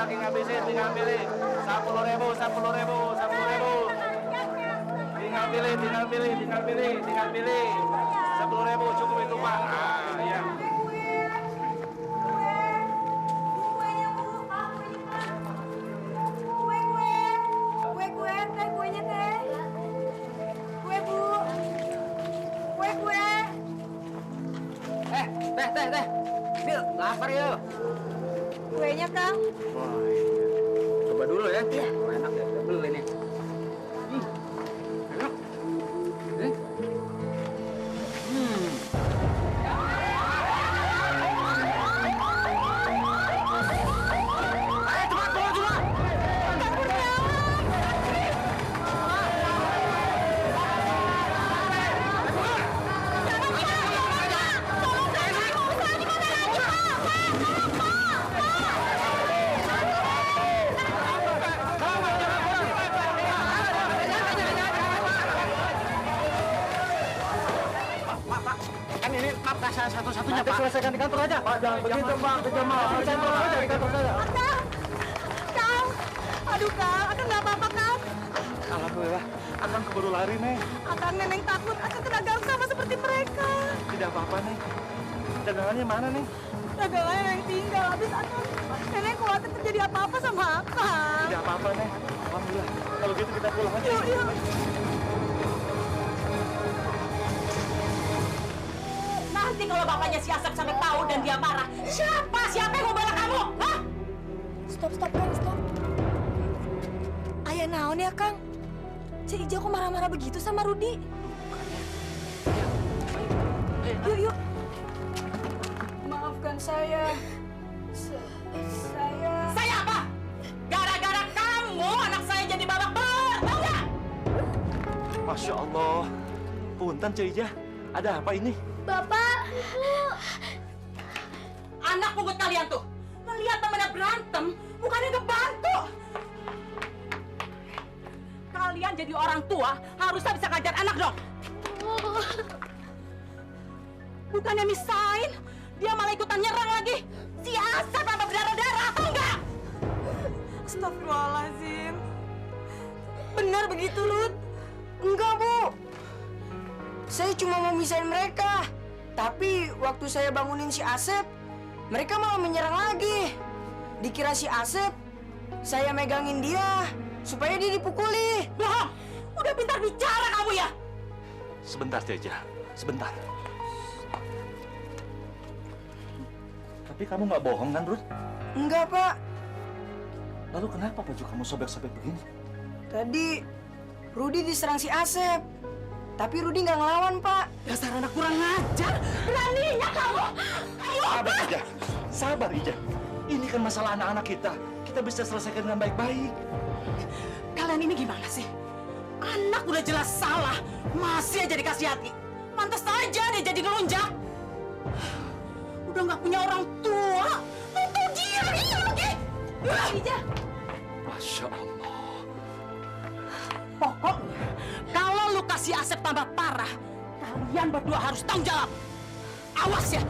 lagi ngabisin, tinggal pilih. 10.000, 10.000, 10.000. Tinggal pilih, tinggal pilih, tinggal pilih, tinggal pilih. 10.000 cukup itu Pak. Nah, iya. Kuenya teh. Kue Bu. Kue. Teh. Bil, lapar yuk. Kuenya Kang. Wah, iya. Coba dulu ya. Iya. Oh, enak ya, beli nih. Enak. Ayo cepat, bawa cepat. Kan ini map kasih satu-satunya, Pak. Selesaikan di kantor aja. Pak, jangan begitu, Pak. Selesaikan aja di kantor saja. Kang. Aduh Kang, Akang nggak apa-apa Kang. Alhamdulillah, Akang keburu lari, Neng. Akang Neneng takut Akang kena gang sama seperti mereka. Tidak apa-apa, Neng. Dagangannya mana, Neng? Dagangannya Neneng tinggal, habis Akang. Neneng khawatir terjadi apa-apa sama Akang. Tidak apa-apa, Neng. Alhamdulillah. Kalau gitu kita pulang aja. Yuk. Nanti kalau bapaknya si Asep sampai tahu dan dia marah, siapa yang mau bela kamu? Hah? Stop Kang, stop. Ayah naon ya Kang? Cik Ija kok marah-marah begitu sama Rudi? Yuk. Maafkan saya. Saya apa? Gara-gara kamu anak saya jadi babak belur, tahu nggak? Masya Allah. Punten, Cik Ija. Ada apa ini? Bapak, Ibu. Anak pungut kalian tuh, ngelihat temennya berantem, bukannya ngebantu. Kalian jadi orang tua, harusnya bisa ngajar anak dong. Bukannya misain, dia malah ikutan nyerang lagi. Si Asep sampai berdarah-darah, tahu nggak? Astagfirullahaladzim. Benar begitu, Lut? Enggak, Bu. Saya cuma mau misahin mereka. Tapi waktu saya bangunin si Asep, mereka malah menyerang lagi. Dikira si Asep, saya megangin dia supaya dia dipukuli. Bohong! Udah pintar bicara kamu ya? Sebentar, Cik Ija. Sebentar. Tapi kamu nggak bohong kan, Ruth? Enggak, Pak. Lalu kenapa baju kamu sobek-sobek begini? Tadi Rudi diserang si Asep. Tapi Rudi nggak ngelawan, Pak. Dasar anak kurang ngajar! Beraninya kamu! Sabar, Ija. Sabar, Ija. Ini kan masalah anak-anak kita. Kita bisa selesaikan dengan baik-baik. Kalian ini gimana sih? Anak udah jelas salah, masih aja dikasih hati. Pantas aja dia jadi ngelunjak. Udah nggak punya orang tua, tuh dia lagi. Ija. Masya Allah. Pokoknya, kalau lu kasih Asep tambah parah, kalian berdua harus tanggung jawab. Awas ya.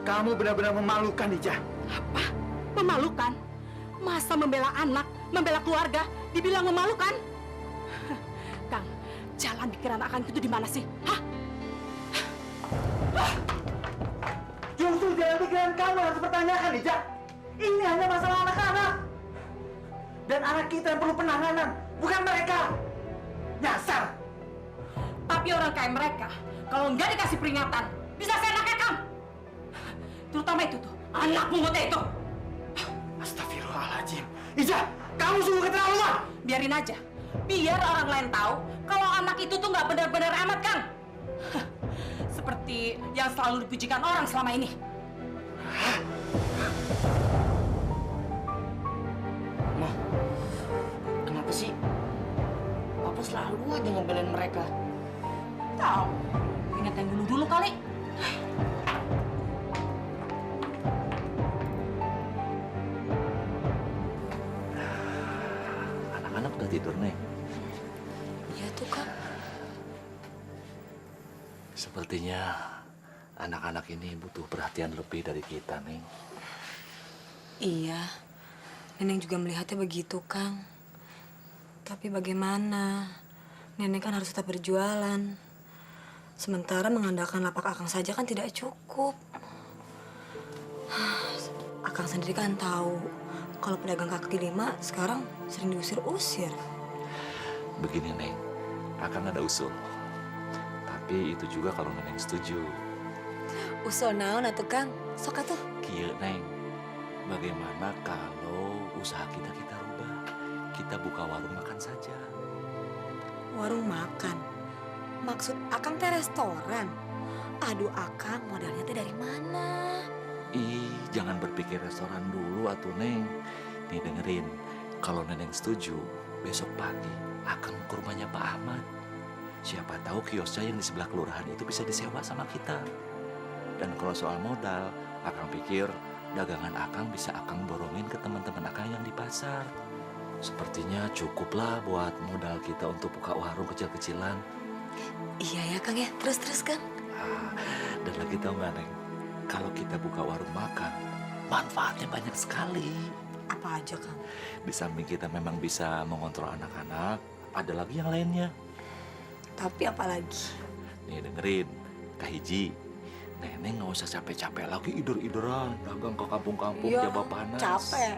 Kamu benar-benar memalukan, Ija. Apa? Memalukan? Masa membela anak, membela keluarga, dibilang memalukan? Kang, jalan pikiran akan itu di mana sih? Hah? Justru jalan pikiran kamu harus dipertanyakan, Ija. Ini hanya masalah anak-anak. Dan anak kita yang perlu penanganan, bukan mereka. Nyasar. Tapi orang kayak mereka, kalau nggak dikasih peringatan, bisa seenaknya Kang. Terutama itu tuh, anak pungutnya itu. Astagfirullahaladzim. Ija, kamu sungguh keterlaluan. Biarin aja. Biar orang lain tahu kalau anak itu tuh nggak benar-benar amat, Kang. Seperti yang selalu dipujikan orang selama ini. Ma, kenapa sih? Papa selalu aja ngebelain mereka. Tahu. Ingat yang dulu-dulu kali. Anak-anak udah tidur, Neng. Sepertinya anak-anak ini butuh perhatian lebih dari kita, Neng. Iya, Neneng juga melihatnya begitu, Kang. Tapi bagaimana? Neneng kan harus tetap berjualan. Sementara mengandalkan lapak Akang saja kan tidak cukup. Akang sendiri kan tahu kalau pedagang kaki lima sekarang sering diusir-usir. Begini, Neng. Akang ada usul. Tapi itu juga kalau Neneng setuju. Usul naon atuh, Kang? Sok atuh. Kieu, Neng. Bagaimana kalau usaha kita rubah? Kita buka warung makan saja. Warung makan? Maksud Akang teh restoran? Aduh, Akang modalnya teh dari mana? Ih, jangan berpikir restoran dulu atuh, Neng. Nih dengerin, kalau Neneng setuju, besok pagi akan ke rumahnya Pak Ahmad. Siapa tahu kiosnya yang di sebelah kelurahan itu bisa disewa sama kita. Dan kalau soal modal, Akang pikir dagangan Akang bisa Akang borongin ke teman-teman Akang yang di pasar. Sepertinya cukuplah buat modal kita untuk buka warung kecil-kecilan. Iya ya, Kang ya. Terus, Kang. Dan lagi tahu nggak, Neng? Kalau kita buka warung makan, manfaatnya banyak sekali. Apa aja, Kang? Di samping kita memang bisa mengontrol anak-anak, ada lagi yang lainnya. Tapi apa lagi? Nih dengerin, Kak Hiji. Neneng nggak usah capek-capek lagi idur-iduran, dagang ke kampung-kampung Iya, Jawa panas. capek.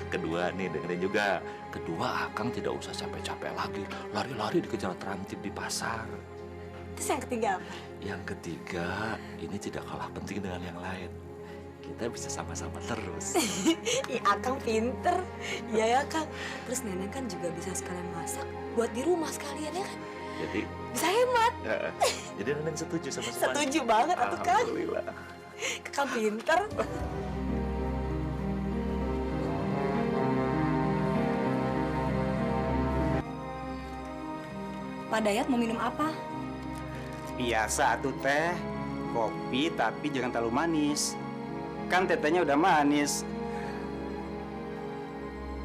Kedua nih dengerin juga. Kedua, Akang tidak usah capek-capek lagi, lari-lari dikejar terantip di pasar. Terus yang ketiga apa? Yang ketiga, ini tidak kalah penting dengan yang lain. Kita bisa sama-sama terus. Ih, Akang pinter. Iya ya, Kang. Terus Neneng kan juga bisa sekalian masak buat di rumah sekalian ya kan? Jadi, Bisa hemat. jadi Neneng setuju sama semuanya? Setuju banget atuh, Kang. Alhamdulillah. Kang pinter. Pak Dayat mau minum apa? Biasa tuh teh, kopi tapi jangan terlalu manis. Kan tetehnya udah manis.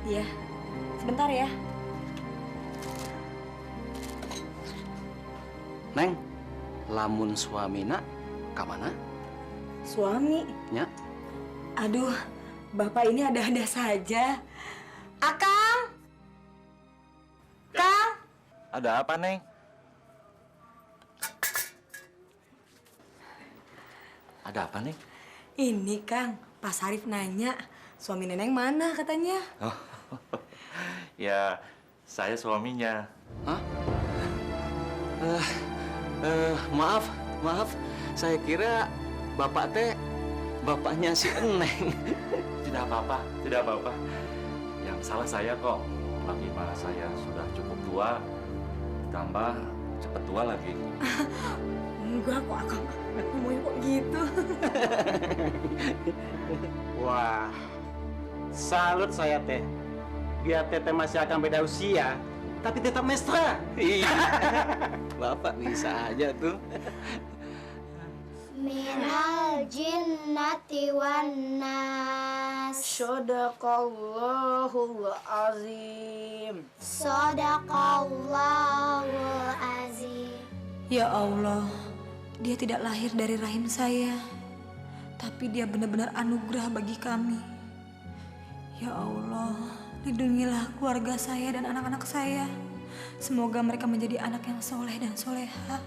Iya, sebentar ya. Neng, lamun suamina kamana? Suami. Nya? Aduh, Bapak ini ada-ada saja. Akang! Kang! Ada apa, Neng? Ada apa, Neng? Ini, Kang. Pak Sarif nanya, suami Neneng mana katanya? Oh, ya, saya suaminya. Hah? Maaf. Saya kira bapak teh bapaknya si Eneng. Tidak apa-apa. Yang salah saya kok. Lagi mah saya sudah cukup tua, tambah cepet tua lagi. Enggak kok, Akang. Ngomongin kok gitu. Wah, salut saya teh. Biar teteh masih akan beda usia, tapi tetap mesra. Iya. Bapak bisa aja tuh. Minal jinnati wan nas. Sadaqallahul azim. Sadaqallahul azim. Ya Allah, dia tidak lahir dari rahim saya, tapi dia benar-benar anugerah bagi kami. Ya Allah, lindungilah keluarga saya dan anak-anak saya. Semoga mereka menjadi anak yang soleh dan soleha.